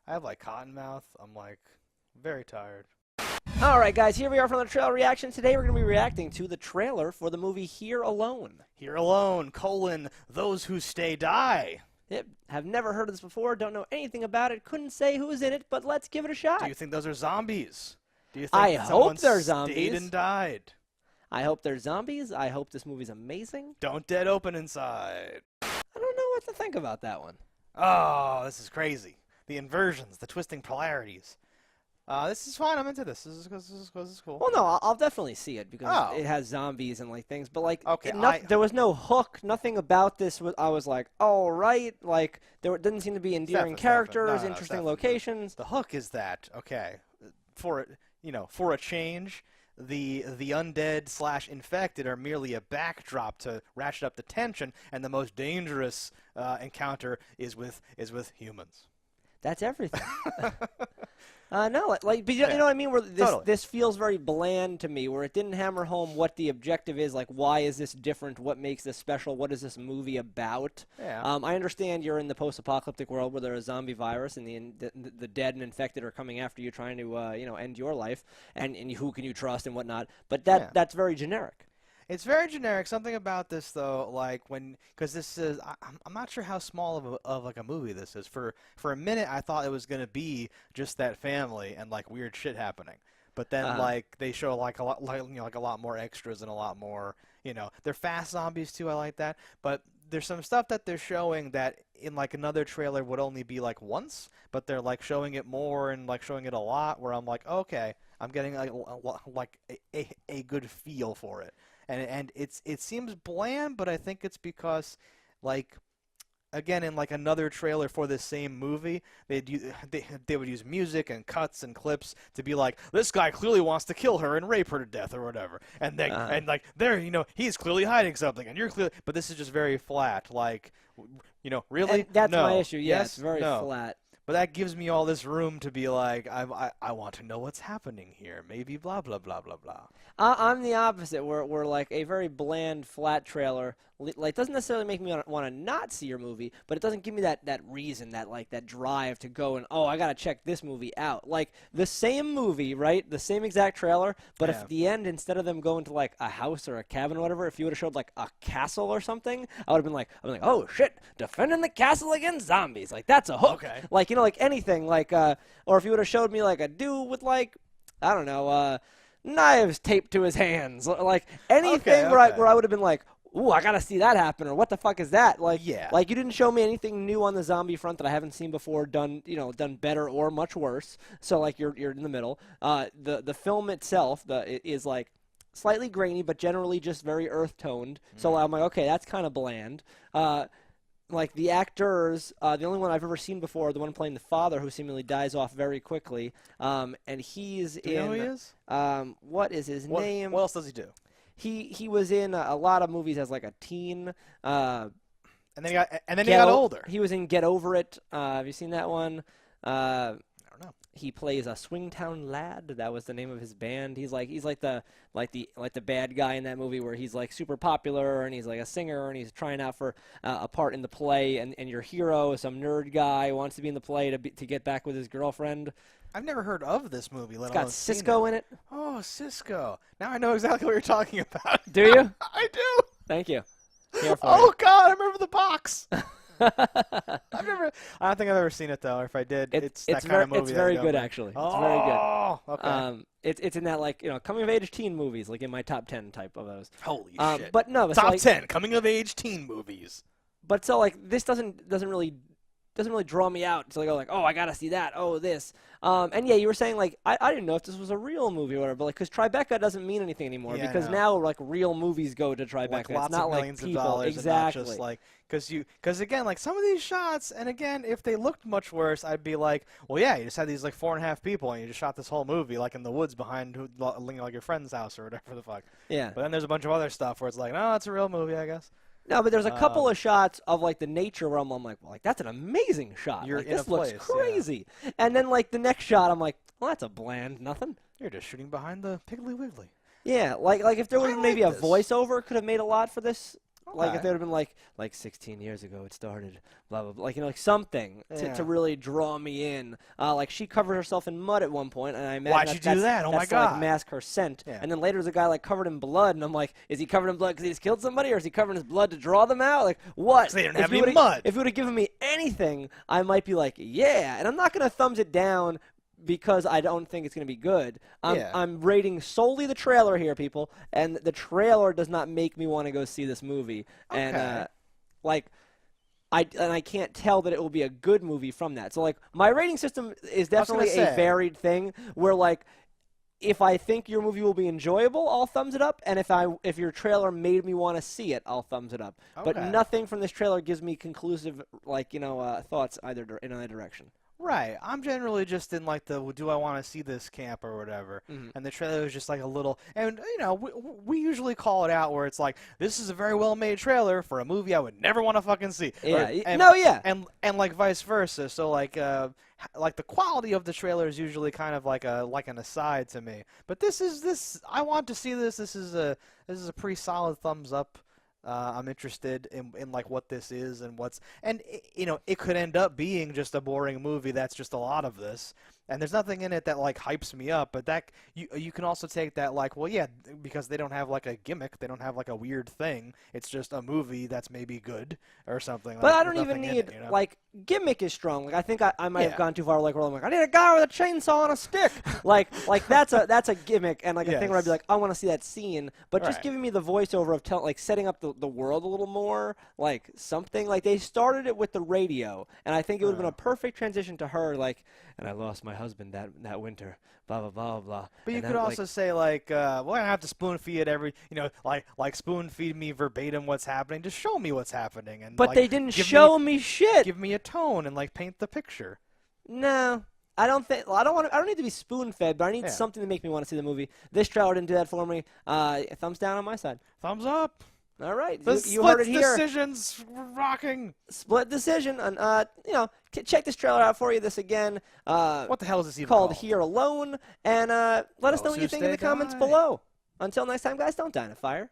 I have like cotton mouth. I'm like very tired. All right, guys, here we are from the trailer reaction. Today we're going to be reacting to the trailer for the movie Here Alone. Here Alone, those who stay die. Yep, have never heard of this before, don't know anything about it, couldn't say who's in it, but let's give it a shot. Do you think those are zombies? Do you think I someone hope they're stayed zombies. and died? I hope they're zombies. I hope this movie's amazing. Don't dead open inside. I don't know what to think about that one. Oh, this is crazy. The inversions, the twisting polarities. This is fine. I'm into this. This is cool. Well, no, I'll definitely see it because Oh. it has zombies and like things. But like, Okay, there was no hook. Nothing about this. I was like, all right. Like, there didn't seem to be endearing characters, interesting locations. The hook is that for a change, the undead / infected are merely a backdrop to ratchet up the tension, and the most dangerous encounter is with humans. That's everything. No, like, but you know what I mean? Where this feels very bland to me, where it didn't hammer home what the objective is, like, why is this different, what makes this special, what is this movie about? Yeah. I understand you're in the post-apocalyptic world where there's a zombie virus and the dead and infected are coming after you trying to, end your life, and who can you trust and whatnot, but that's very generic. It's very generic. Something about this, though, like because this is, I'm not sure how small of a movie this is. For a minute, I thought it was gonna be just that family and like weird shit happening. But then like they show like a lot, like a lot more extras and a lot more, they're fast zombies too. I like that. But there's some stuff that they're showing that in like another trailer would only be like once, but they're like showing it more and like showing it a lot. Where I'm like, okay, I'm getting like a good feel for it. And it seems bland, but I think it's because, like, again, in like another trailer for this same movie, they would use music and cuts and clips to be like, this guy clearly wants to kill her and rape her to death or whatever, and then he's clearly hiding something, and you're clearly, but this is just very flat, like, really. And that's no. my issue. Yes, Yes, very no. flat. But that gives me all this room to be like, I want to know what's happening here. Maybe blah, blah, blah, blah, blah. I'm the opposite, where like a very bland, flat trailer like doesn't necessarily make me want to not see your movie, but it doesn't give me that reason, that drive to go and, oh, I got to check this movie out. Like, the same movie, right? The same exact trailer, but if at the end, instead of them going to like a house or a cabin or whatever, if you would have showed like a castle or something, I would have been like, oh shit, defending the castle against zombies. Like, that's a hook. Okay. Like, like anything, like, or if you would have showed me like a dude with like, I don't know, knives taped to his hands, like anything where I would have been like, ooh, I gotta see that happen, or what the fuck is that? Like, like you didn't show me anything new on the zombie front that I haven't seen before, done better or much worse. So like you're in the middle. The film itself is like slightly grainy, but generally just very earth toned. So I'm like, okay, that's kind of bland. Like the actors, the only one I've ever seen before, the one playing the father, who seemingly dies off very quickly, and he's Do you know who he is? What is his name? What else does he do? He was in a lot of movies as like a teen. And then he got older. He was in Get Over It. Have you seen that one? I don't know. He plays a Swingtown Lad. That was the name of his band. He's like the bad guy in that movie, where he's like super popular and he's like a singer and he's trying out for a part in the play, and your hero is some nerd guy who wants to be in the play to get back with his girlfriend. I've never heard of this movie. It's got Cisco in it. Oh, Cisco! Now I know exactly what you're talking about. Do you? I do. Thank you. Oh God, I remember the box. I don't think I've ever seen it though. Or if I did, it's that kind of movie. It's very good, actually. It's very good. Oh, okay. It's in that, like, coming of age teen movies, like in my top 10 type of those. Holy shit! But no, top 10 coming of age teen movies. But so like this doesn't really draw me out until I go like, oh, I gotta see that. Oh, this. And yeah, you were saying like I didn't know if this was a real movie or whatever, but like, because Tribeca doesn't mean anything anymore, because now like real movies go to Tribeca. Like it's lots not of like millions people. of dollars, exactly. And not just like because again, like some of these shots, and again, if they looked much worse, I'd be like, well, yeah, you just had these like 4.5 people, and you just shot this whole movie like in the woods behind like your friend's house or whatever the fuck. Yeah. But then there's a bunch of other stuff where it's like, no, it's a real movie, I guess. No, but there's a couple of shots of like the nature where I'm like, well, like that's an amazing shot. You're like, in this a looks place, crazy. Yeah. And then like the next shot, I'm like, well, that's a bland nothing. You're just shooting behind the Piggly Wiggly. Yeah, like if there was maybe a voiceover, could have made a lot for this. Like if Okay. they would have been like 16 years ago it started, blah blah blah, like like something Yeah. to really draw me in. Like she covered herself in mud at one point, and I imagine Why'd she do that? Oh my that's to, like God. mask her scent. Yeah. And then later there's a guy like covered in blood, and I'm like, is he covered in blood because he's killed somebody, or is he covered in his blood to draw them out? Like what? 'Cause they didn't If have you any would've- mud. If you would have given me anything, I might be like, yeah. And I'm not gonna thumbs it down because I don't think it's going to be good. Yeah. I'm rating solely the trailer here, people, and the trailer does not make me want to go see this movie. And Okay. like I can't tell that it will be a good movie from that. So like my rating system is I was gonna definitely a say. varied thing where like if I think your movie will be enjoyable, I'll thumbs it up, and if your trailer made me want to see it, I'll thumbs it up. But Okay. nothing from this trailer gives me conclusive like thoughts in either direction. Right. I'm generally just in like the do I want to see this camp or whatever. Mhm. And the trailer is just like a little, and we usually call it out where it's like this is a very well made trailer for a movie I would never want to fucking see. Yeah. And, No. Yeah. and like vice versa. So like the quality of the trailer is usually kind of like an aside to me. But this I want to see this. This is a pretty solid thumbs up. I'm interested in like what this is and it could end up being just a boring movie that's just a lot of this, and there's nothing in it that like hypes me up, but that you can also take that like, well, yeah, because they don't have like a gimmick, they don't have like a weird thing, it's just a movie that's maybe good or something. But like, I don't with even nothing in need it, you know? like gimmick is strong. Like I think I might have Yeah. gone too far. Like where I'm like I need a guy with a chainsaw and a stick. like that's a gimmick and like a thing where I'd be Yes. like I want to see that scene. But just Right. giving me the voiceover of like setting up the world a little more, like something like they started it with the radio, and I think it would have been a perfect transition to her like. And I lost my husband that winter. Blah blah blah blah. But you And could then, also say like, well, I don't have to spoon feed every, like spoon feed me verbatim what's happening. Just show me what's happening, and But like, they didn't give show me shit. give me a tone and like paint the picture. No, I don't think. Well, I don't need to be spoon fed, but I need Yeah. something to make me want to see the movie. This trailer didn't do that for me. Thumbs down on my side. Thumbs up. All right, The you heard it split here. decisions rocking. Split decision, and check this trailer out for you. This again. What the hell is this even Called called? Here Alone, and let us know what you Those think who in the stay comments die. below. Until next time, guys, don't die in a fire.